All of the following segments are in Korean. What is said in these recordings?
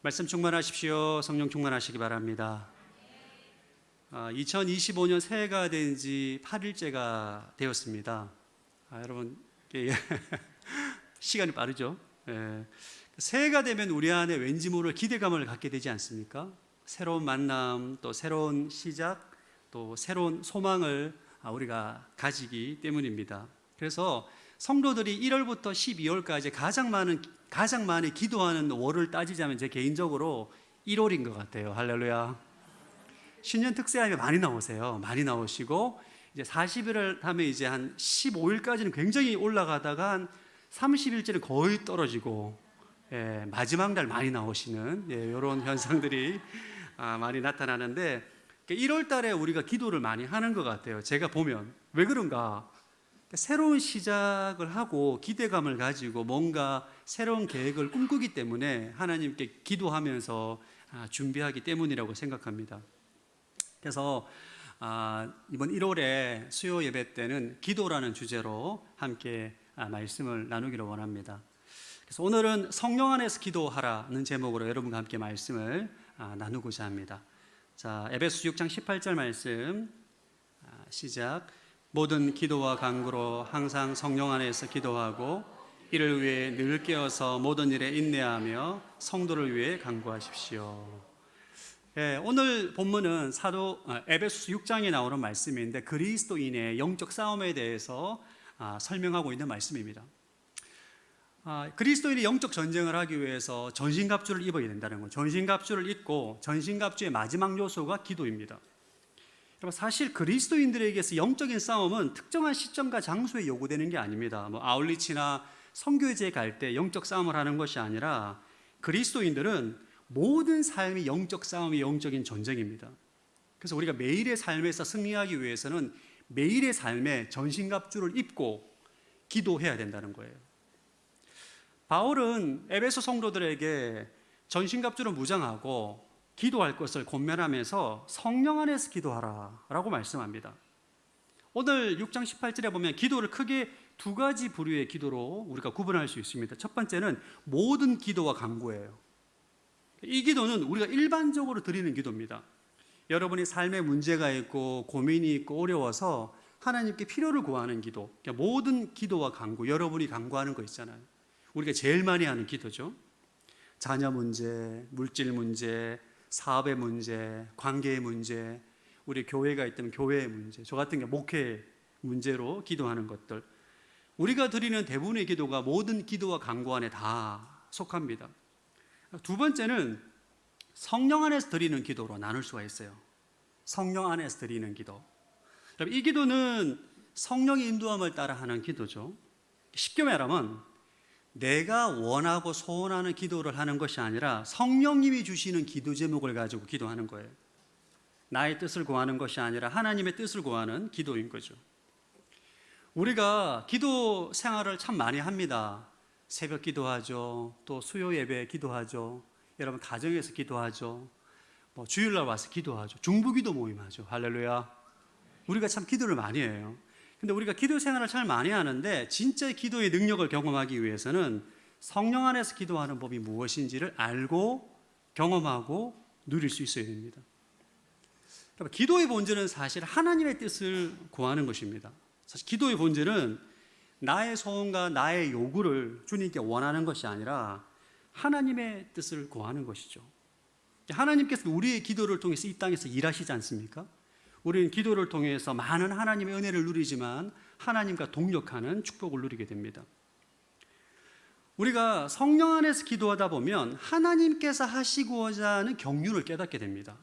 말씀 충만하십시오. 성령 충만하시기 바랍니다. 2025년 새해가 된 지 8일째가 되었습니다. 여러분 시간이 빠르죠? 새해가 되면 우리 안에 왠지 모를 기대감을 갖게 되지 않습니까? 새로운 만남, 또 새로운 시작, 또 새로운 소망을 우리가 가지기 때문입니다. 그래서 성도들이 1월부터 12월까지 가장 많이 기도하는 월을 따지자면 제 개인적으로 1월인 것 같아요. 할렐루야. 신년 특세하면 많이 나오세요. 많이 나오시고 이제 40일을 하면 이제 한 15일까지는 굉장히 올라가다가 한 30일째는 거의 떨어지고, 마지막 날 많이 나오시는 이런 현상들이 많이 나타나는데, 1월 달에 우리가 기도를 많이 하는 것 같아요. 제가 보면 왜 그런가? 새로운 시작을 하고 기대감을 가지고 뭔가 새로운 계획을 꿈꾸기 때문에 하나님께 기도하면서 준비하기 때문이라고 생각합니다. 그래서 이번 1월에 수요 예배 때는 기도라는 주제로 함께 말씀을 나누기를 원합니다. 그래서 오늘은 성령 안에서 기도하라는 제목으로 여러분과 함께 말씀을 나누고자 합니다. 자, 에베소 6장 18절 말씀 시작. 모든 기도와 간구로 항상 성령 안에서 기도하고 이를 위해 늘 깨어서 모든 일에 인내하며 성도를 위해 간구하십시오. 오늘 본문은 에베소 6장에 나오는 말씀인데 그리스도인의 영적 싸움에 대해서 설명하고 있는 말씀입니다. 그리스도인이 영적 전쟁을 하기 위해서 전신갑주를 입어야 된다는 거예요. 전신갑주를 입고 전신갑주의 마지막 요소가 기도입니다. 여러분, 사실 그리스도인들에게서 영적인 싸움은 특정한 시점과 장소에 요구되는 게 아닙니다. 아울리치나 선교제에 갈 때 영적 싸움을 하는 것이 아니라 그리스도인들은 모든 삶이 영적 싸움이 영적인 전쟁입니다. 그래서 우리가 매일의 삶에서 승리하기 위해서는 매일의 삶에 전신갑주를 입고 기도해야 된다는 거예요. 바울은 에베소 성도들에게 전신갑주를 무장하고 기도할 것을 권면하면서 성령 안에서 기도하라 라고 말씀합니다. 오늘 6장 18절에 보면 기도를 크게 두 가지 부류의 기도로 우리가 구분할 수 있습니다. 첫 번째는 모든 기도와 간구예요. 이 기도는 우리가 일반적으로 드리는 기도입니다. 여러분이 삶에 문제가 있고 고민이 있고 어려워서 하나님께 필요를 구하는 기도, 그러니까 모든 기도와 간구, 여러분이 간구하는 거 있잖아요. 우리가 제일 많이 하는 기도죠. 자녀 문제, 물질 문제, 사업의 문제, 관계의 문제, 우리 교회가 있다면 교회의 문제, 저 같은 게 목회 문제로 기도하는 것들, 우리가 드리는 대부분의 기도가 모든 기도와 간구 안에 다 속합니다. 두 번째는 성령 안에서 드리는 기도로 나눌 수가 있어요. 성령 안에서 드리는 기도. 이 기도는 성령의 인도함을 따라 하는 기도죠. 쉽게 말하면 내가 원하고 소원하는 기도를 하는 것이 아니라 성령님이 주시는 기도 제목을 가지고 기도하는 거예요. 나의 뜻을 구하는 것이 아니라 하나님의 뜻을 구하는 기도인 거죠. 우리가 기도 생활을 참 많이 합니다. 새벽 기도하죠. 또 수요 예배 기도하죠. 여러분 가정에서 기도하죠. 주일날 와서 기도하죠. 중보기도 모임하죠. 할렐루야. 우리가 참 기도를 많이 해요. 근데 우리가 기도 생활을 잘 많이 하는데 진짜 기도의 능력을 경험하기 위해서는 성령 안에서 기도하는 법이 무엇인지를 알고 경험하고 누릴 수 있어야 됩니다. 기도의 본질은 사실 하나님의 뜻을 구하는 것입니다. 사실 기도의 본질은 나의 소원과 나의 요구를 주님께 원하는 것이 아니라 하나님의 뜻을 구하는 것이죠. 하나님께서 우리의 기도를 통해서 이 땅에서 일하시지 않습니까? 우리는 기도를 통해서 많은 하나님의 은혜를 누리지만 하나님과 동역하는 축복을 누리게 됩니다. 우리가 성령 안에서 기도하다 보면 하나님께서 하시고자 하는 경륜을 깨닫게 됩니다.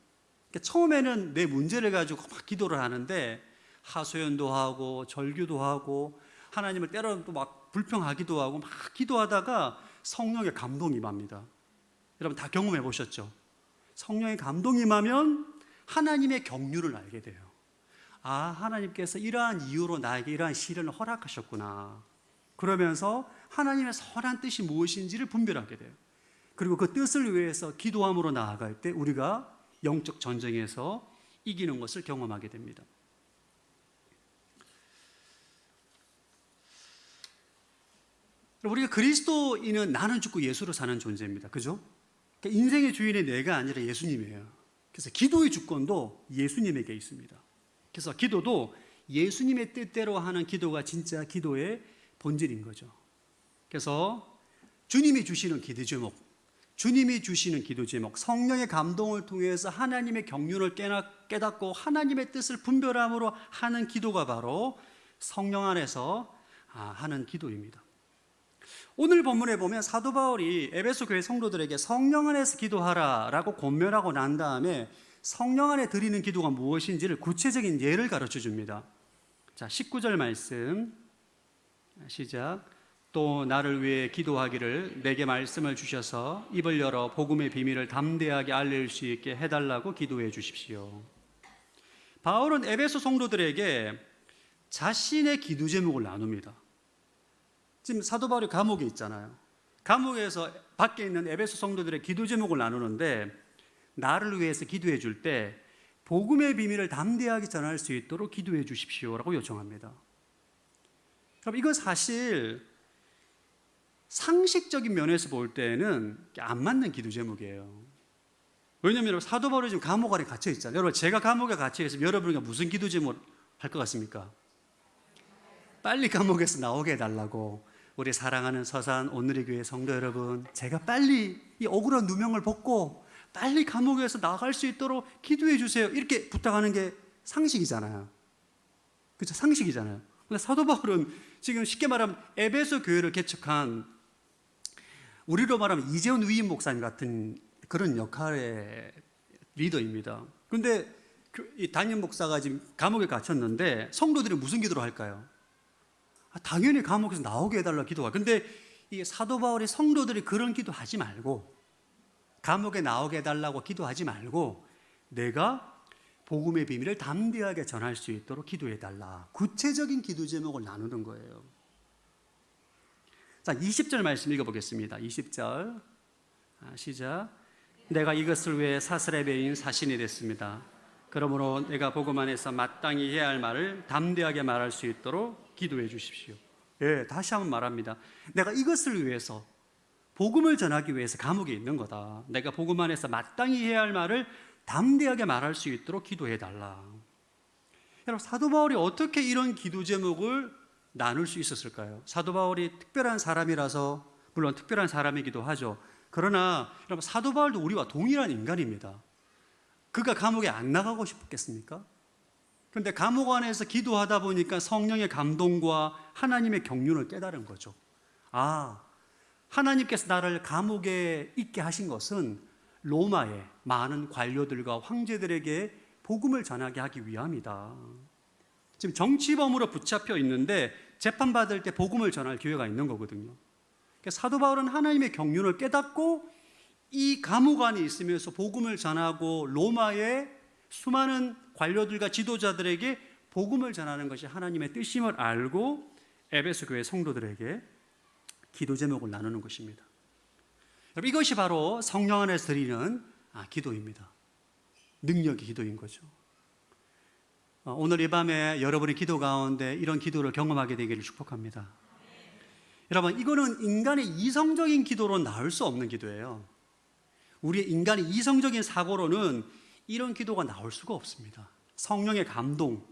그러니까 처음에는 내 문제를 가지고 막 기도를 하는데 하소연도 하고 절규도 하고 하나님을 때로는 또 막 불평하기도 하고 막 기도하다가 성령의 감동이 임합니다. 여러분 다 경험해 보셨죠? 성령의 감동이 임하면 하나님의 경륜을 알게 돼요. 하나님께서 이러한 이유로 나에게 이러한 시련을 허락하셨구나. 그러면서 하나님의 선한 뜻이 무엇인지를 분별하게 돼요. 그리고 그 뜻을 위해서 기도함으로 나아갈 때 우리가 영적 전쟁에서 이기는 것을 경험하게 됩니다. 우리가 그리스도인은 나는 죽고 예수로 사는 존재입니다. 그죠? 그러니까 인생의 주인이 내가 아니라 예수님이에요. 그래서 기도의 주권도 예수님에게 있습니다. 그래서 기도도 예수님의 뜻대로 하는 기도가 진짜 기도의 본질인 거죠. 그래서 주님이 주시는 기도 제목, 주님이 주시는 기도 제목, 성령의 감동을 통해서 하나님의 경륜을 깨닫고 하나님의 뜻을 분별함으로 하는 기도가 바로 성령 안에서 하는 기도입니다. 오늘 본문에 보면 사도 바울이 에베소 교회 성도들에게 성령 안에서 기도하라라고 권면하고 난 다음에 성령 안에 드리는 기도가 무엇인지를 구체적인 예를 가르쳐 줍니다. 자, 19절 말씀 시작. 또 나를 위해 기도하기를 내게 말씀을 주셔서 입을 열어 복음의 비밀을 담대하게 알릴 수 있게 해달라고 기도해 주십시오. 바울은 에베소 성도들에게 자신의 기도 제목을 나눕니다. 지금 사도 바울이 감옥에 있잖아요. 감옥에서 밖에 있는 에베소 성도들의 기도 제목을 나누는데 나를 위해서 기도해 줄 때 복음의 비밀을 담대하게 전할 수 있도록 기도해 주십시오라고 요청합니다. 그럼 이건 사실 상식적인 면에서 볼 때는 안 맞는 기도 제목이에요. 왜냐하면 사도 바울이 지금 감옥 안에 갇혀 있잖아요. 여러분, 제가 감옥에 갇혀 있으면 여러분이 무슨 기도 제목 할 것 같습니까? 빨리 감옥에서 나오게 해달라고. 우리 사랑하는 서산 오늘의 교회 성도 여러분, 제가 빨리 이 억울한 누명을 벗고 빨리 감옥에서 나갈 수 있도록 기도해 주세요. 이렇게 부탁하는 게 상식이잖아요. 그렇죠? 상식이잖아요. 근데 사도 바울은 지금 쉽게 말하면 에베소 교회를 개척한 우리로 말하면 이재훈 위임 목사님 같은 그런 역할의 리더입니다. 그런데 이 담임 목사가 지금 감옥에 갇혔는데 성도들이 무슨 기도를 할까요? 당연히 감옥에서 나오게 해달라 기도가. 근데 이 사도 바울이 성도들이 그런 기도하지 말고 감옥에 나오게 해달라고 기도하지 말고 내가 복음의 비밀을 담대하게 전할 수 있도록 기도해달라. 구체적인 기도 제목을 나누는 거예요. 자, 20절 말씀 읽어보겠습니다. 20절 시작. 내가 이것을 위해 사슬에 매인 사신이 됐습니다. 그러므로 내가 복음 안에서 마땅히 해야 할 말을 담대하게 말할 수 있도록 기도해 주십시오. 예, 다시 한번 말합니다. 내가 이것을 위해서 복음을 전하기 위해서 감옥에 있는 거다. 내가 복음 안에서 마땅히 해야 할 말을 담대하게 말할 수 있도록 기도해 달라. 여러분, 사도 바울이 어떻게 이런 기도 제목을 나눌 수 있었을까요? 사도 바울이 특별한 사람이라서 물론 특별한 사람이기도 하죠. 그러나 여러분, 사도 바울도 우리와 동일한 인간입니다. 그가 감옥에 안 나가고 싶겠습니까? 그런데 감옥 안에서 기도하다 보니까 성령의 감동과 하나님의 경륜을 깨달은 거죠. 하나님께서 나를 감옥에 있게 하신 것은 로마의 많은 관료들과 황제들에게 복음을 전하게 하기 위함이다. 지금 정치범으로 붙잡혀 있는데 재판받을 때 복음을 전할 기회가 있는 거거든요. 그러니까 사도 바울은 하나님의 경륜을 깨닫고 이 감옥 안에 있으면서 복음을 전하고 로마의 수많은 관료들과 지도자들에게 복음을 전하는 것이 하나님의 뜻임을 알고 에베소 교회 성도들에게 기도 제목을 나누는 것입니다. 여러분, 이것이 바로 성령 안에서 드리는 기도입니다. 능력의 기도인 거죠. 오늘 이 밤에 여러분의 기도 가운데 이런 기도를 경험하게 되기를 축복합니다. 여러분, 이거는 인간의 이성적인 기도로 나올 수 없는 기도예요. 우리 인간의 이성적인 사고로는 이런 기도가 나올 수가 없습니다. 성령의 감동,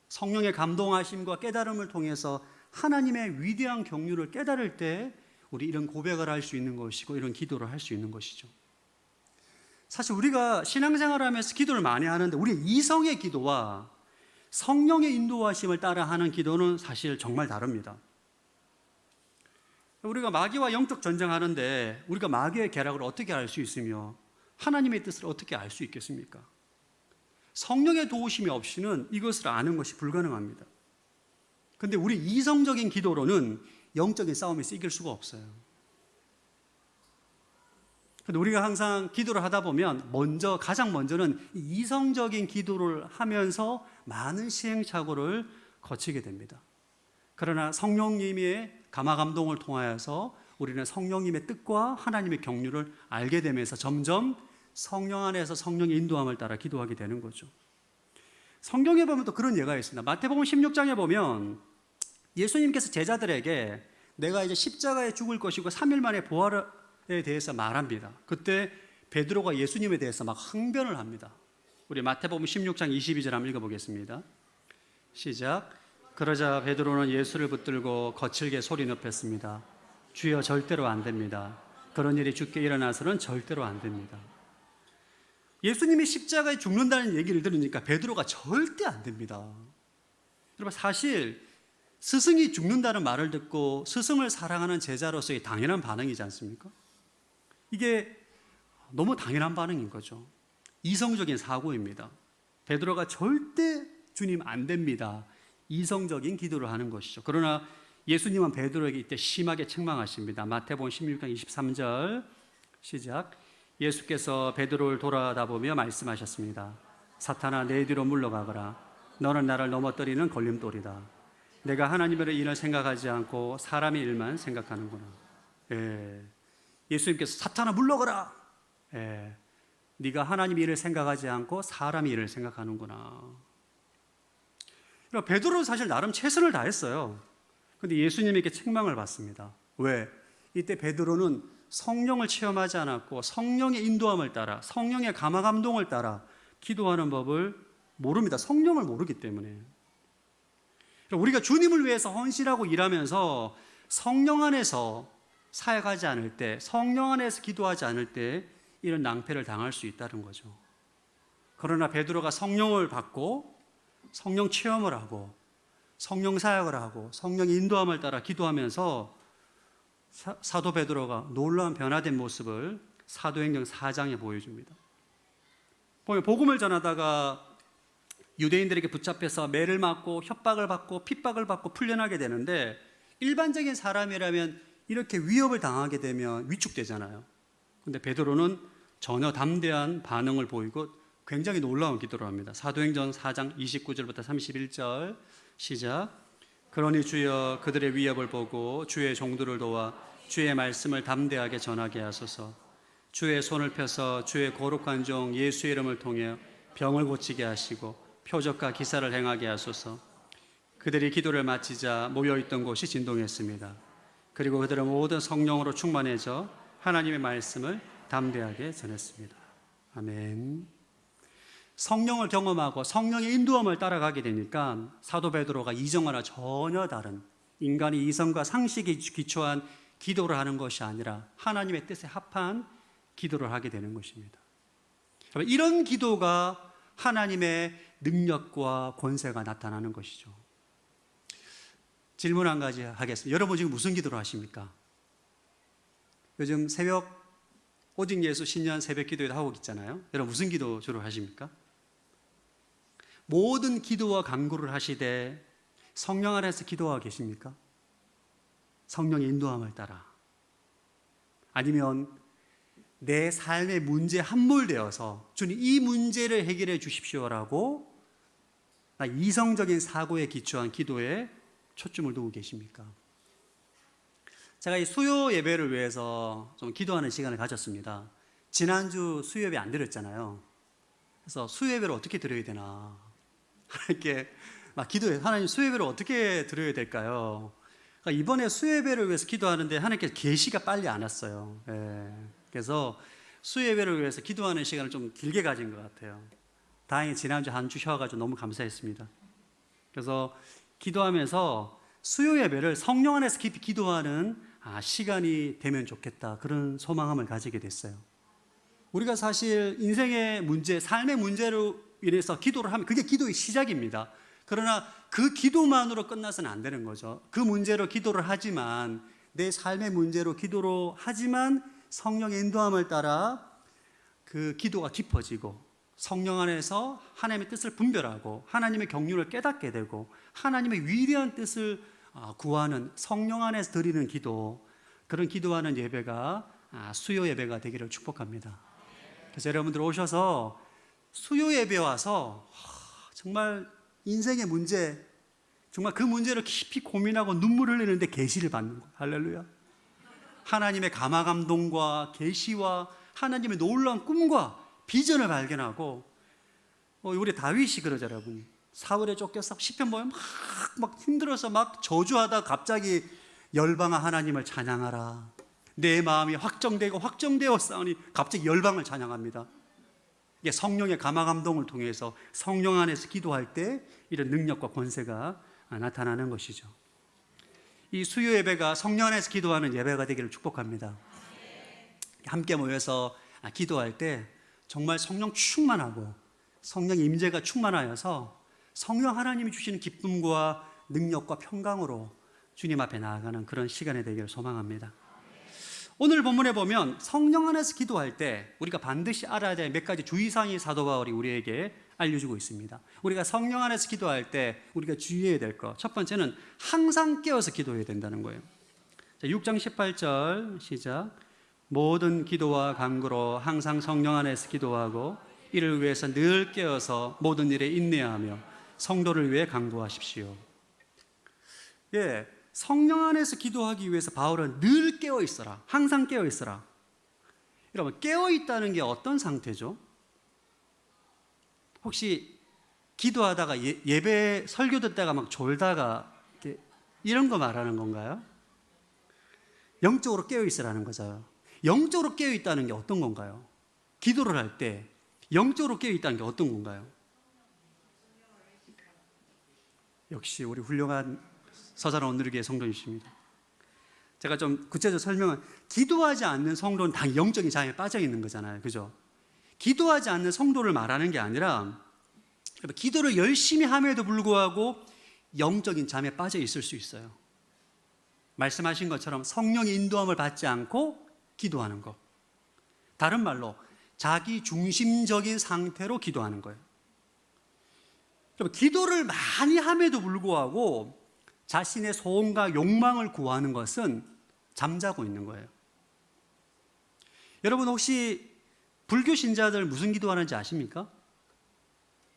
성령의 감동하심과 깨달음을 통해서 하나님의 위대한 경륜을 깨달을 때 우리 이런 고백을 할 수 있는 것이고 이런 기도를 할 수 있는 것이죠. 사실 우리가 신앙생활을 하면서 기도를 많이 하는데 우리 이성의 기도와 성령의 인도하심을 따라 하는 기도는 사실 정말 다릅니다. 우리가 마귀와 영적 전쟁하는데 우리가 마귀의 계략을 어떻게 알 수 있으며 하나님의 뜻을 어떻게 알 수 있겠습니까? 성령의 도우심이 없이는 이것을 아는 것이 불가능합니다. 그런데 우리 이성적인 기도로는 영적인 싸움에서 이길 수가 없어요. 그런데 우리가 항상 기도를 하다 보면 가장 먼저는 이성적인 기도를 하면서 많은 시행착오를 거치게 됩니다. 그러나 성령님의 감화감동을 통하여서 우리는 성령님의 뜻과 하나님의 경륜을 알게 되면서 점점 성령 안에서 성령의 인도함을 따라 기도하게 되는 거죠. 성경에 보면 또 그런 예가 있습니다. 마태복음 16장에 보면 예수님께서 제자들에게 내가 이제 십자가에 죽을 것이고 3일 만에 부활에 대해서 말합니다. 그때 베드로가 예수님에 대해서 막 항변을 합니다. 우리 마태복음 16장 22절 한번 읽어보겠습니다. 시작. 그러자 베드로는 예수를 붙들고 거칠게 소리 높였습니다. 주여, 절대로 안 됩니다. 그런 일이 주께 일어나서는 절대로 안 됩니다. 예수님이 십자가에 죽는다는 얘기를 들으니까 베드로가 절대 안 됩니다. 여러분, 사실 스승이 죽는다는 말을 듣고 스승을 사랑하는 제자로서의 당연한 반응이지 않습니까? 이게 너무 당연한 반응인 거죠. 이성적인 사고입니다. 베드로가 절대 주님 안 됩니다, 이성적인 기도를 하는 것이죠. 그러나 예수님은 베드로에게 이때 심하게 책망하십니다. 마태복음 16장 23절 시작. 예수께서 베드로를 돌아다보며 말씀하셨습니다. 사탄아, 내 뒤로 물러가거라. 너는 나를 넘어뜨리는 걸림돌이다. 내가 하나님의 일을 생각하지 않고 사람의 일만 생각하는구나. 예수님께서 사탄아 물러가라. 네가 하나님의 일을 생각하지 않고 사람의 일을 생각하는구나. 베드로는 사실 나름 최선을 다했어요. 그런데 예수님에게 책망을 받습니다. 왜? 이때 베드로는 성령을 체험하지 않았고 성령의 인도함을 따라, 성령의 감화감동을 따라 기도하는 법을 모릅니다. 성령을 모르기 때문에. 우리가 주님을 위해서 헌신하고 일하면서 성령 안에서 사역하지 않을 때, 성령 안에서 기도하지 않을 때 이런 낭패를 당할 수 있다는 거죠. 그러나 베드로가 성령을 받고 성령 체험을 하고 성령 사역을 하고 성령의 인도함을 따라 기도하면서 사도 베드로가 놀라운 변화된 모습을 사도행전 4장에 보여줍니다. 보면 복음을 전하다가 유대인들에게 붙잡혀서 매를 맞고 협박을 받고 핍박을 받고 풀려나게 되는데, 일반적인 사람이라면 이렇게 위협을 당하게 되면 위축되잖아요. 그런데 베드로는 전혀 담대한 반응을 보이고 굉장히 놀라운 기도를 합니다. 사도행전 4장 29절부터 31절 시작. 그러니 주여, 그들의 위협을 보고 주의 종들을 도와 주의 말씀을 담대하게 전하게 하소서. 주의 손을 펴서 주의 거룩한 종 예수의 이름을 통해 병을 고치게 하시고 표적과 기사를 행하게 하소서. 그들이 기도를 마치자 모여있던 곳이 진동했습니다. 그리고 그들은 모든 성령으로 충만해져 하나님의 말씀을 담대하게 전했습니다. 아멘. 성령을 경험하고 성령의 인도함을 따라가게 되니까 사도 베드로가 이전과는 전혀 다른, 인간의 이성과 상식에 기초한 기도를 하는 것이 아니라 하나님의 뜻에 합한 기도를 하게 되는 것입니다. 이런 기도가 하나님의 능력과 권세가 나타나는 것이죠. 질문 한 가지 하겠습니다. 여러분 지금 무슨 기도를 하십니까? 요즘 새벽 오직 예수 신년 새벽 기도회도 하고 있잖아요. 여러분 무슨 기도 주로 하십니까? 모든 기도와 간구를 하시되 성령 안에서 기도하고 계십니까? 성령의 인도함을 따라. 아니면 내 삶의 문제에 함몰되어서 주님 이 문제를 해결해 주십시오라고 이성적인 사고에 기초한 기도에 초점을 두고 계십니까? 제가 이 수요 예배를 위해서 좀 기도하는 시간을 가졌습니다. 지난주 수요 예배 안 드렸잖아요. 그래서 수요 예배를 어떻게 드려야 되나 이렇게 막 기도해요. 하나님 수요 예배를 어떻게 드려야 될까요? 그러니까 이번에 수요 예배를 위해서 기도하는데 하나님께서 계시가 빨리 안 왔어요. 그래서 수요 예배를 위해서 기도하는 시간을 좀 길게 가진 것 같아요. 다행히 지난주 한 주 쉬어가지고 너무 감사했습니다. 그래서 기도하면서 수요 예배를 성령 안에서 깊이 기도하는 시간이 되면 좋겠다, 그런 소망함을 가지게 됐어요. 우리가 사실 인생의 문제, 삶의 문제로 인해서 기도를 하면 그게 기도의 시작입니다. 그러나 그 기도만으로 끝나서는 안 되는 거죠. 그 문제로 기도를 하지만, 내 삶의 문제로 기도로 하지만 성령의 인도함을 따라 그 기도가 깊어지고 성령 안에서 하나님의 뜻을 분별하고 하나님의 경륜을 깨닫게 되고 하나님의 위대한 뜻을 구하는, 성령 안에서 드리는 기도, 그런 기도하는 예배가 수요 예배가 되기를 축복합니다. 그래서 여러분들 오셔서 수요 예배 와서 정말 인생의 문제, 정말 그 문제를 깊이 고민하고 눈물을 흘리는데 계시를 받는 거예요. 할렐루야. 하나님의 감화감동과 계시와 하나님의 놀라운 꿈과 비전을 발견하고, 우리 다윗이 그러죠, 여러분. 사울에 쫓겨서 시편 보면 막 힘들어서 막 저주하다 갑자기 열방아 하나님을 찬양하라. 내 마음이 확정되고 확정되어 싸우니 갑자기 열방을 찬양합니다. 이게 성령의 감화 감동을 통해서 성령 안에서 기도할 때 이런 능력과 권세가 나타나는 것이죠. 이 수요 예배가 성령 안에서 기도하는 예배가 되기를 축복합니다. 함께 모여서 기도할 때 정말 성령 충만하고 성령의 임재가 충만하여서 성령 하나님이 주시는 기쁨과 능력과 평강으로 주님 앞에 나아가는 그런 시간이 되기를 소망합니다. 오늘 본문에 보면 성령 안에서 기도할 때 우리가 반드시 알아야 될 몇 가지 주의사항이 사도 바울이 우리에게 알려주고 있습니다. 우리가 성령 안에서 기도할 때 우리가 주의해야 될 것, 첫 번째는 항상 깨어서 기도해야 된다는 거예요. 6장 18절 시작. 모든 기도와 간구로 항상 성령 안에서 기도하고 이를 위해서 늘 깨어서 모든 일에 인내하며 성도를 위해 간구하십시오. 예, 성령 안에서 기도하기 위해서 바울은 늘 깨어 있어라, 항상 깨어 있어라. 여러분, 깨어 있다는 게 어떤 상태죠? 혹시 기도하다가 예배 설교 듣다가 막 졸다가 이런 거 말하는 건가요? 영적으로 깨어 있으라는 거죠. 영적으로 깨어 있다는 게 어떤 건가요? 기도를 할 때 영적으로 깨어 있다는 게 어떤 건가요? 역시 우리 훌륭한 서자나 온누리교회 성도이십니다. 제가 좀 구체적으로 설명은, 기도하지 않는 성도는 다 영적인 잠에 빠져 있는 거잖아요, 그죠? 기도하지 않는 성도를 말하는 게 아니라 기도를 열심히 함에도 불구하고 영적인 잠에 빠져 있을 수 있어요. 말씀하신 것처럼 성령의 인도함을 받지 않고 기도하는 것, 다른 말로 자기 중심적인 상태로 기도하는 거예요. 기도를 많이 함에도 불구하고 자신의 소원과 욕망을 구하는 것은 잠자고 있는 거예요. 여러분, 혹시 불교 신자들 무슨 기도하는지 아십니까?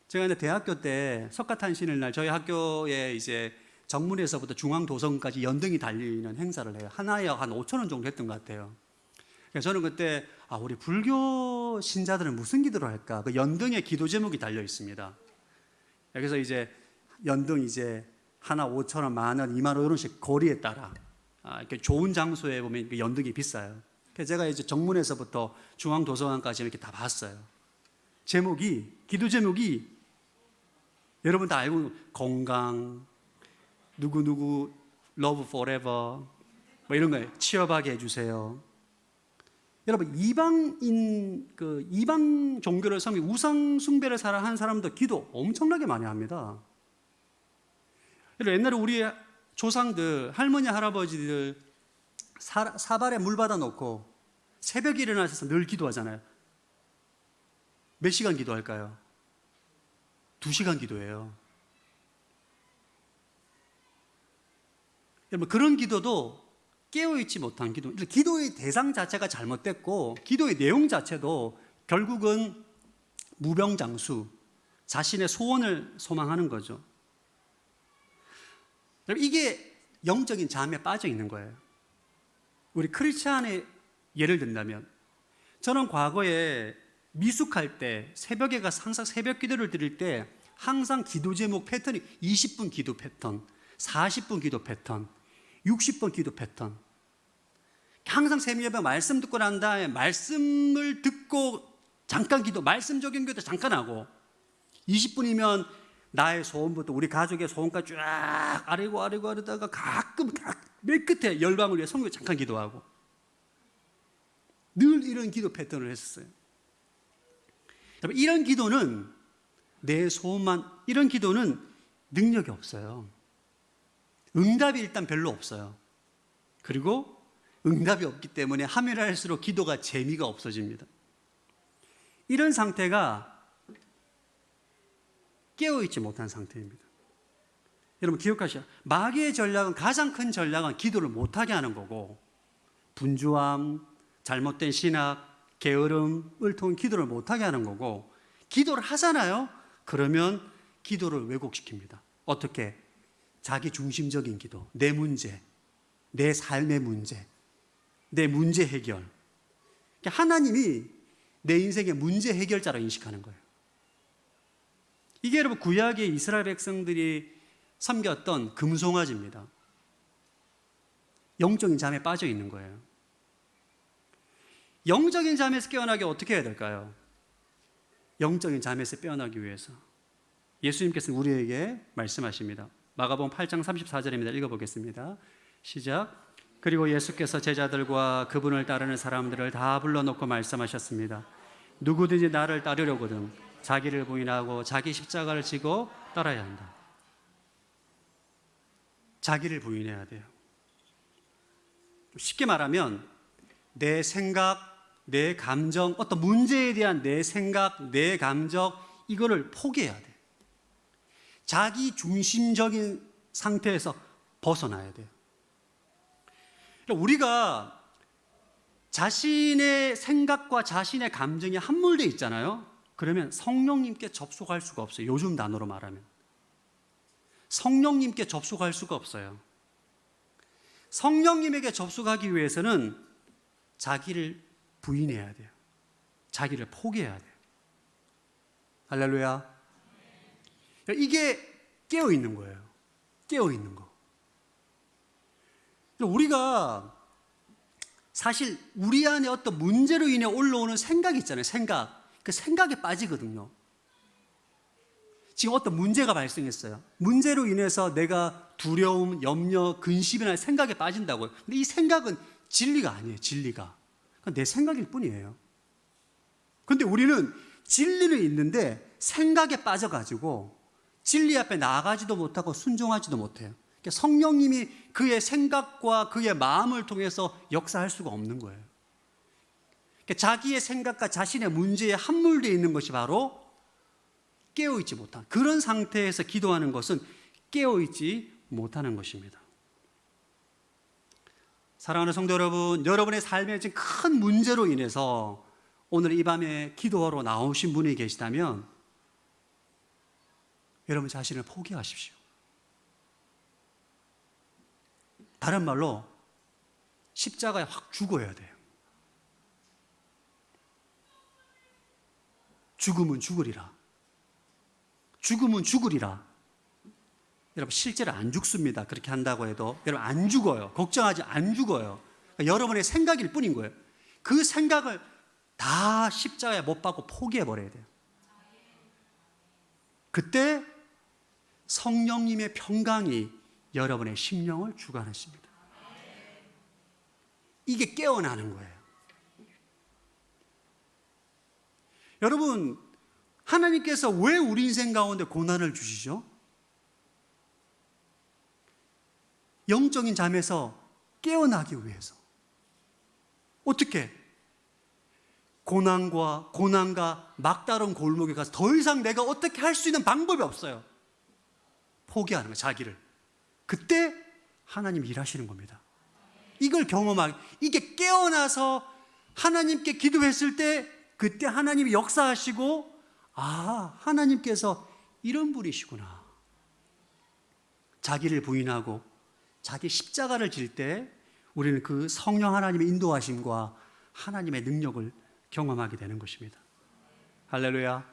제가 대학교 때 석가탄신일 날 저희 학교에 이제 정문에서부터 중앙도성까지 연등이 달리는 행사를 해요. 하나에 한 5,000원 정도 했던 것 같아요. 그래서 저는 그때 우리 불교 신자들은 무슨 기도를 할까? 그 연등에 기도 제목이 달려 있습니다. 그래서 이제 연등 이제 하나 5,000원, 10,000원, 20,000원 이런 식 거리에 따라 이렇게 좋은 장소에 보면 연등이 비싸요. 그래서 제가 이제 정문에서부터 중앙도서관까지 이렇게 다 봤어요. 기도 제목이 여러분 다 알고, 건강, 누구누구, love forever, 뭐 이런 거예요. 취업하게 해주세요. 여러분, 이방 종교를 섬기 우상 숭배를 한 사람도 기도 엄청나게 많이 합니다. 옛날에 우리 조상들, 할머니, 할아버지들 사발에 물 받아 놓고 새벽에 일어나셔서 늘 기도하잖아요. 몇 시간 기도할까요? 2시간 기도해요. 여러분, 그런 기도도 깨어있지 못한 기도, 기도의 대상 자체가 잘못됐고 기도의 내용 자체도 결국은 무병장수, 자신의 소원을 소망하는 거죠. 이게 영적인 잠에 빠져 있는 거예요. 우리 크리스찬의 예를 든다면, 저는 과거에 미숙할 때 새벽에 가서 항상 새벽 기도를 드릴 때 항상 기도 제목 패턴이 20분 기도 패턴, 40분 기도 패턴, 60분 기도 패턴. 항상 새벽에 말씀 듣고 난 다음에 말씀을 듣고 잠깐 기도, 말씀 적용 기도 잠깐 하고, 20분이면 나의 소원부터 우리 가족의 소원까지 쫙 아래고 하다가 가끔 맨 끝에 열방을 위해 성경 잠깐 기도하고, 늘 이런 기도 패턴을 했었어요. 이런 기도는 내 소원만, 이런 기도는 능력이 없어요. 응답이 일단 별로 없어요. 그리고 응답이 없기 때문에 하면 할수록 기도가 재미가 없어집니다. 이런 상태가 깨어있지 못한 상태입니다. 여러분 기억하시죠? 마귀의 전략은, 가장 큰 전략은 기도를 못하게 하는 거고, 분주함, 잘못된 신학, 게으름을 통해 기도를 못하게 하는 거고, 기도를 하잖아요? 그러면 기도를 왜곡시킵니다. 어떻게? 자기 중심적인 기도, 내 문제, 내 삶의 문제, 내 문제 해결. 하나님이 내 인생의 문제 해결자로 인식하는 거예요. 이게 여러분 구약의 이스라엘 백성들이 섬겼던 금송아지입니다. 영적인 잠에 빠져 있는 거예요. 영적인 잠에서 깨어나기 어떻게 해야 될까요? 영적인 잠에서 깨어나기 위해서 예수님께서는 우리에게 말씀하십니다. 마가복음 8장 34절입니다. 읽어보겠습니다. 시작. 그리고 예수께서 제자들과 그분을 따르는 사람들을 다 불러놓고 말씀하셨습니다. 누구든지 나를 따르려거든 자기를 부인하고 자기 십자가를 지고 따라야 한다. 자기를 부인해야 돼요. 쉽게 말하면 내 생각, 내 감정, 어떤 문제에 대한 내 생각, 내 감정, 이거를 포기해야 돼요. 자기 중심적인 상태에서 벗어나야 돼요. 우리가 자신의 생각과 자신의 감정이 함몰되어 있잖아요. 그러면 성령님께 접속할 수가 없어요. 요즘 단어로 말하면 성령님께 접속할 수가 없어요. 성령님에게 접속하기 위해서는 자기를 부인해야 돼요. 자기를 포기해야 돼요. 할렐루야. 이게 깨어있는 거예요. 깨어있는 거. 우리가 사실 우리 안에 어떤 문제로 인해 올라오는 생각이 있잖아요. 생각. 그 생각에 빠지거든요. 지금 어떤 문제가 발생했어요. 문제로 인해서 내가 두려움, 염려, 근심이나 생각에 빠진다고요. 근데 이 생각은 진리가 아니에요. 진리가. 내 생각일 뿐이에요. 근데 우리는 진리는 있는데 생각에 빠져가지고 진리 앞에 나아가지도 못하고 순종하지도 못해요. 그러니까 성령님이 그의 생각과 그의 마음을 통해서 역사할 수가 없는 거예요. 그러니까 자기의 생각과 자신의 문제에 함몰되어 있는 것이 바로 깨어있지 못한 그런 상태에서 기도하는 것은 깨어있지 못하는 것입니다. 사랑하는 성도 여러분, 여러분의 삶에 지금 큰 문제로 인해서 오늘 이 밤에 기도하러 나오신 분이 계시다면 여러분 자신을 포기하십시오. 다른 말로 십자가에 확 죽어야 돼요. 죽으면 죽으리라. 죽으면 죽으리라. 여러분 실제로 안 죽습니다. 그렇게 한다고 해도 여러분 안 죽어요. 걱정하지 안 죽어요. 그러니까 여러분의 생각일 뿐인 거예요. 그 생각을 다 십자가에 못 박고 포기해버려야 돼요. 그때 성령님의 평강이 여러분의 심령을 주관하십니다. 이게 깨어나는 거예요. 여러분, 하나님께서 왜 우리 인생 가운데 고난을 주시죠? 영적인 잠에서 깨어나기 위해서. 어떻게? 고난과 막다른 골목에 가서 더 이상 내가 어떻게 할 수 있는 방법이 없어요. 포기하는 거예요, 자기를. 그때 하나님 일하시는 겁니다. 이걸 경험하기, 이게 깨어나서 하나님께 기도했을 때 그때 하나님이 역사하시고, 아, 하나님께서 이런 분이시구나. 자기를 부인하고 자기 십자가를 질 때 우리는 그 성령 하나님의 인도하심과 하나님의 능력을 경험하게 되는 것입니다. 할렐루야.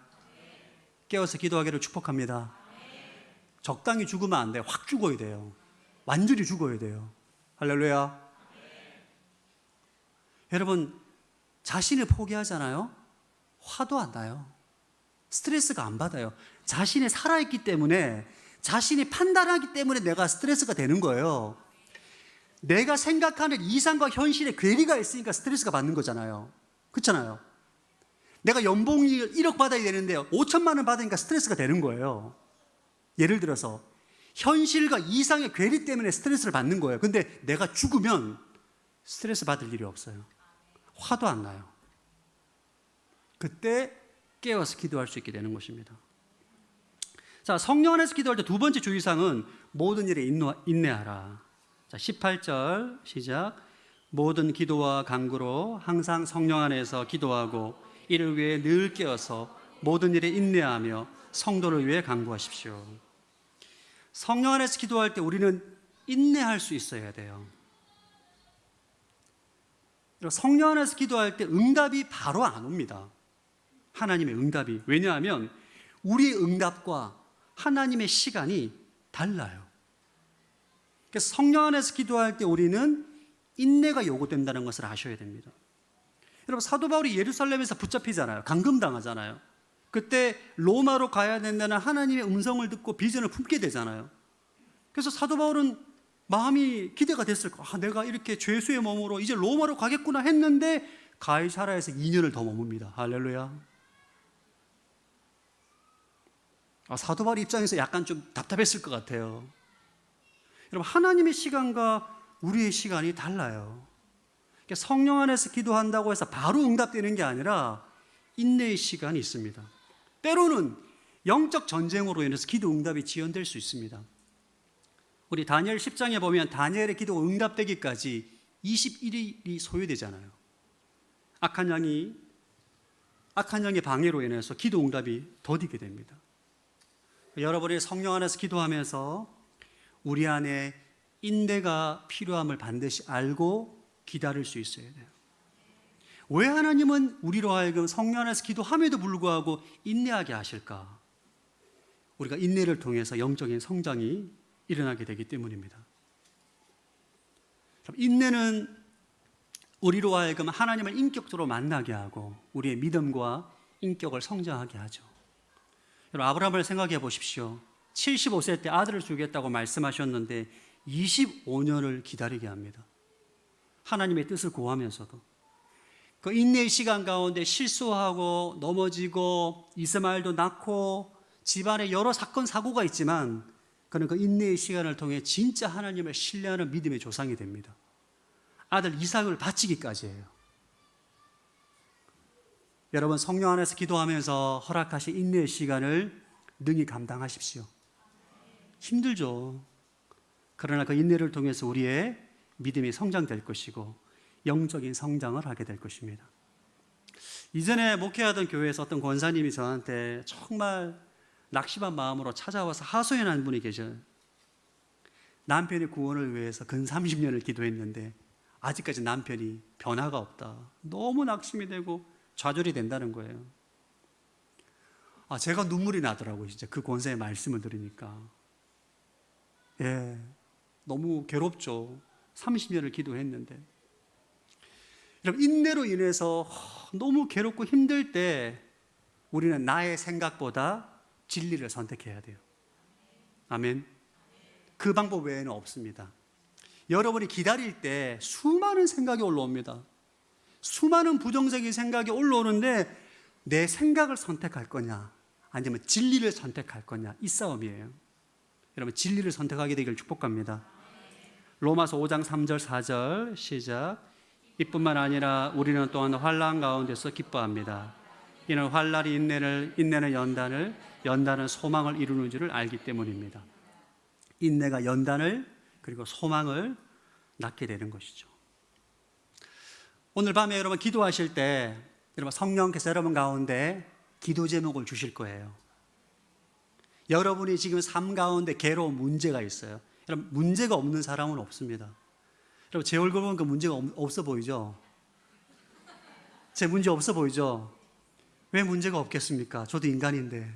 깨어서 기도하기를 축복합니다. 적당히 죽으면 안 돼요. 확 죽어야 돼요. 완전히 죽어야 돼요. 할렐루야. 여러분, 자신을 포기하잖아요. 화도 안 나요. 스트레스가 안 받아요. 자신이 살아있기 때문에, 자신이 판단하기 때문에 내가 스트레스가 되는 거예요. 내가 생각하는 이상과 현실에 괴리가 있으니까 스트레스가 받는 거잖아요. 그렇잖아요. 내가 연봉이 1억 받아야 되는데 5천만 원 받으니까 스트레스가 되는 거예요. 예를 들어서 현실과 이상의 괴리 때문에 스트레스를 받는 거예요. 근데 내가 죽으면 스트레스 받을 일이 없어요. 화도 안 나요. 그때 깨어서 기도할 수 있게 되는 것입니다. 자, 성령 안에서 기도할 때 두 번째 주의사항은 모든 일에 인내하라. 자, 18절 시작. 모든 기도와 간구로 항상 성령 안에서 기도하고 이를 위해 늘 깨어서 모든 일에 인내하며 성도를 위해 간구하십시오. 성령 안에서 기도할 때 우리는 인내할 수 있어야 돼요. 성령 안에서 기도할 때 응답이 바로 안 옵니다. 하나님의 응답이. 왜냐하면 우리의 응답과 하나님의 시간이 달라요. 그래서 성령 안에서 기도할 때 우리는 인내가 요구된다는 것을 아셔야 됩니다. 여러분, 사도 바울이 예루살렘에서 붙잡히잖아요. 감금당하잖아요. 그때 로마로 가야 된다는 하나님의 음성을 듣고 비전을 품게 되잖아요. 그래서 사도 바울은 마음이 기대가 됐을 거예요. 내가 이렇게 죄수의 몸으로 이제 로마로 가겠구나 했는데 가이사라에서 2년을 더 머뭅니다. 할렐루야. 사도 바울 입장에서 약간 좀 답답했을 것 같아요. 여러분, 하나님의 시간과 우리의 시간이 달라요. 성령 안에서 기도한다고 해서 바로 응답되는 게 아니라 인내의 시간이 있습니다. 때로는 영적 전쟁으로 인해서 기도 응답이 지연될 수 있습니다. 우리 다니엘 10장에 보면 다니엘의 기도 응답되기까지 21일이 소요되잖아요. 악한 영의 방해로 인해서 기도 응답이 더디게 됩니다. 여러분이 성령 안에서 기도하면서 우리 안에 인내가 필요함을 반드시 알고 기다릴 수 있어야 돼요. 왜 하나님은 우리로 하여금 성령 안에서 기도함에도 불구하고 인내하게 하실까? 우리가 인내를 통해서 영적인 성장이 일어나게 되기 때문입니다. 인내는 우리로 하여금 하나님을 인격적으로 만나게 하고 우리의 믿음과 인격을 성장하게 하죠. 여러분, 아브라함을 생각해 보십시오. 75세 때 아들을 주겠다고 말씀하셨는데 25년을 기다리게 합니다. 하나님의 뜻을 구하면서도. 그 인내의 시간 가운데 실수하고 넘어지고 이스마엘도 낳고 집안에 여러 사건 사고가 있지만 그는 그 인내의 시간을 통해 진짜 하나님을 신뢰하는 믿음의 조상이 됩니다. 아들 이삭을 바치기까지 해요. 여러분, 성령 안에서 기도하면서 허락하신 인내의 시간을 능히 감당하십시오. 힘들죠. 그러나 그 인내를 통해서 우리의 믿음이 성장될 것이고 영적인 성장을 하게 될 것입니다. 이전에 목회하던 교회에서 어떤 권사님이 저한테 정말 낙심한 마음으로 찾아와서 하소연한 분이 계셔요. 남편의 구원을 위해서 근 30년을 기도했는데 아직까지 남편이 변화가 없다. 너무 낙심이 되고 좌절이 된다는 거예요. 제가 눈물이 나더라고요. 진짜 그 권사의 말씀을 들으니까. 너무 괴롭죠. 30년을 기도했는데. 여러분, 인내로 인해서 너무 괴롭고 힘들 때 우리는 나의 생각보다 진리를 선택해야 돼요. 아멘. 그 방법 외에는 없습니다. 여러분이 기다릴 때 수많은 생각이 올라옵니다. 수많은 부정적인 생각이 올라오는데 내 생각을 선택할 거냐 아니면 진리를 선택할 거냐, 이 싸움이에요. 여러분, 진리를 선택하게 되기를 축복합니다. 로마서 5장 3절 4절 시작. 이뿐만 아니라 우리는 또한 환난 가운데서 기뻐합니다. 이는 환난이 인내는 연단을, 연단은 소망을 이루는 줄을 알기 때문입니다. 인내가 연단을 그리고 소망을 낳게 되는 것이죠. 오늘 밤에 여러분 기도하실 때 여러분 성령께서 여러분 가운데 기도 제목을 주실 거예요. 여러분이 지금 삶 가운데 괴로운 문제가 있어요. 여러분, 문제가 없는 사람은 없습니다. 여러분, 제 얼굴 보면 그 문제가 없어 보이죠? 제 문제 없어 보이죠? 왜 문제가 없겠습니까? 저도 인간인데.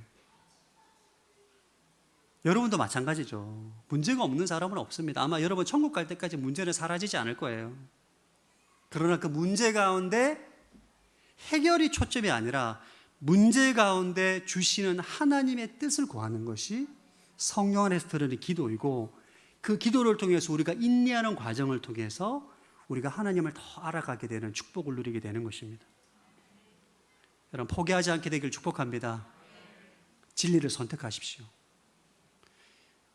여러분도 마찬가지죠. 문제가 없는 사람은 없습니다. 아마 여러분 천국 갈 때까지 문제는 사라지지 않을 거예요. 그러나 그 문제 가운데 해결이 초점이 아니라 문제 가운데 주시는 하나님의 뜻을 구하는 것이 성령 안에서 드러는 기도이고, 그 기도를 통해서 우리가 인내하는 과정을 통해서 우리가 하나님을 더 알아가게 되는 축복을 누리게 되는 것입니다. 여러분, 포기하지 않게 되길 축복합니다. 진리를 선택하십시오.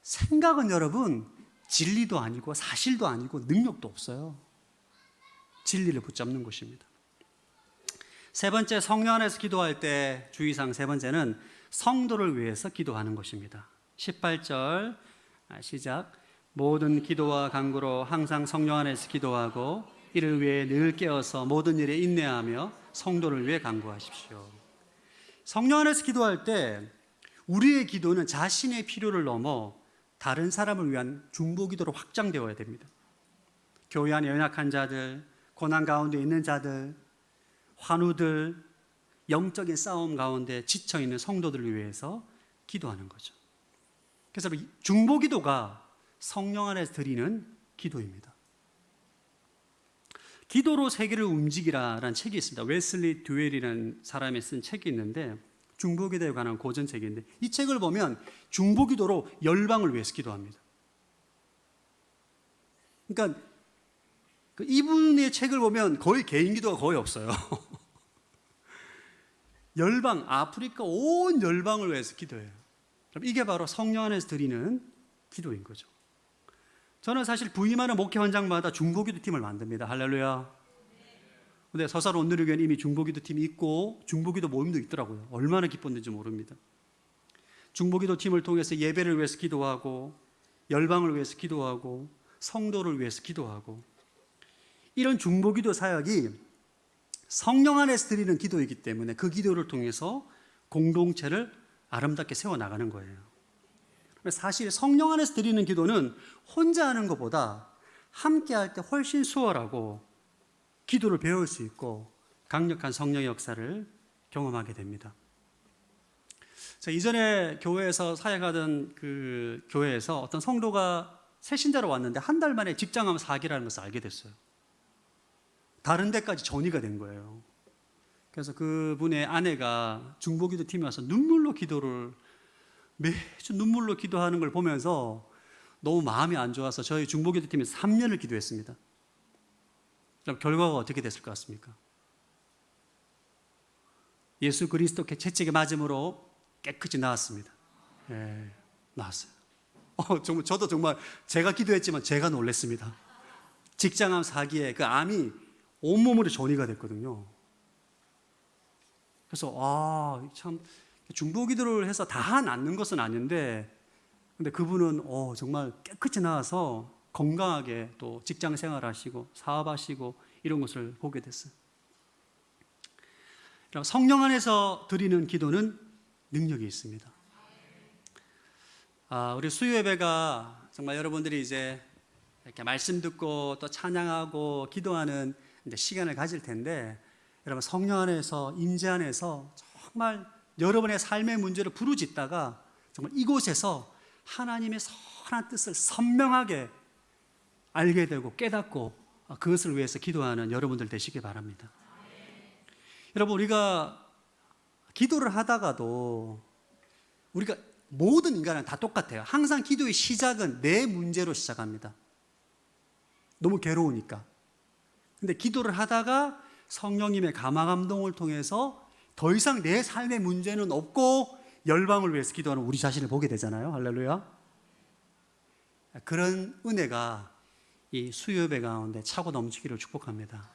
생각은 여러분 진리도 아니고 사실도 아니고 능력도 없어요. 진리를 붙잡는 것입니다. 세 번째, 성령 안에서 기도할 때 주의사항 세 번째는 성도를 위해서 기도하는 것입니다. 18절 시작. 모든 기도와 간구로 항상 성령 안에서 기도하고 이를 위해 늘 깨어서 모든 일에 인내하며 성도를 위해 간구하십시오. 성령 안에서 기도할 때 우리의 기도는 자신의 필요를 넘어 다른 사람을 위한 중보기도로 확장되어야 됩니다. 교회 안에 연약한 자들, 고난 가운데 있는 자들, 환우들, 영적인 싸움 가운데 지쳐있는 성도들을 위해서 기도하는 거죠. 그래서 중보기도가 성령 안에서 드리는 기도입니다. 기도로 세계를 움직이라라는 책이 있습니다. 웨슬리 듀웰이라는 사람이 쓴 책이 있는데 중보기도에 관한 고전책인데 이 책을 보면 중보기도로 열방을 위해서 기도합니다. 그러니까 이분의 책을 보면 거의 개인기도가 거의 없어요. 열방, 아프리카 온 열방을 위해서 기도해요. 그럼 이게 바로 성령 안에서 드리는 기도인 거죠. 저는 사실 부임하는 목회 현장마다 중보기도 팀을 만듭니다. 할렐루야. 근데 서살 온누리교회는 이미 중보기도 팀이 있고 중보기도 모임도 있더라고요. 얼마나 기뻤는지 모릅니다. 중보기도 팀을 통해서 예배를 위해서 기도하고 열방을 위해서 기도하고 성도를 위해서 기도하고 이런 중보기도 사역이 성령 안에서 드리는 기도이기 때문에 그 기도를 통해서 공동체를 아름답게 세워나가는 거예요. 사실 성령 안에서 드리는 기도는 혼자 하는 것보다 함께 할 때 훨씬 수월하고 기도를 배울 수 있고 강력한 성령의 역사를 경험하게 됩니다. 이전에 교회에서 사역하던 그 교회에서 어떤 성도가 새신자로 왔는데 한 달 만에 직장암 사기라는 것을 알게 됐어요. 다른 데까지 전이가 된 거예요. 그래서 그분의 아내가 중보기도 팀에 와서 매주 눈물로 기도하는 걸 보면서 너무 마음이 안 좋아서 저희 중보기도 팀에서 3년을 기도했습니다. 그럼 결과가 어떻게 됐을 것 같습니까? 예수 그리스도께 채찍에 맞음으로 깨끗이 나았습니다. 예, 나았어요. 저도 정말 제가 기도했지만 제가 놀랐습니다. 직장암 사기에 그 암이 온몸으로 전이가 됐거든요. 그래서 참 중보기도를 해서 다 낫는 것은 아닌데 근데 그분은 정말 깨끗이 나아서 건강하게 또 직장 생활하시고 사업하시고 이런 것을 보게 됐어요. 성령 안에서 드리는 기도는 능력이 있습니다. 우리 수요예배가 정말 여러분들이 이제 이렇게 말씀 듣고 또 찬양하고 기도하는 이제 시간을 가질 텐데 여러분 성령 안에서 임재 안에서 정말 여러분의 삶의 문제를 부르짖다가 정말 이곳에서 하나님의 선한 뜻을 선명하게 알게 되고 깨닫고 그것을 위해서 기도하는 여러분들 되시길 바랍니다. 여러분 우리가 기도를 하다가도 우리가 모든 인간은 다 똑같아요. 항상 기도의 시작은 내 문제로 시작합니다. 너무 괴로우니까. 근데 기도를 하다가 성령님의 감화 감동을 통해서 더 이상 내 삶의 문제는 없고 열방을 위해서 기도하는 우리 자신을 보게 되잖아요. 할렐루야. 그런 은혜가 이 수요예배 가운데 차고 넘치기를 축복합니다.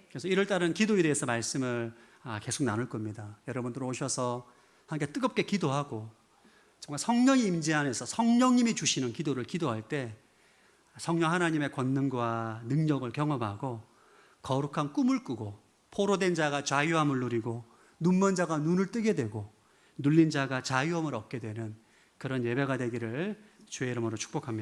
그래서 1월달은 기도에 대해서 말씀을 계속 나눌 겁니다. 여러분들 오셔서 함께 뜨겁게 기도하고 정말 성령의 임재 안에서 성령님이 주시는 기도를 기도할 때 성령 하나님의 권능과 능력을 경험하고 거룩한 꿈을 꾸고 포로된 자가 자유함을 누리고 눈먼 자가 눈을 뜨게 되고 눌린 자가 자유함을 얻게 되는 그런 예배가 되기를 주의 이름으로 축복합니다.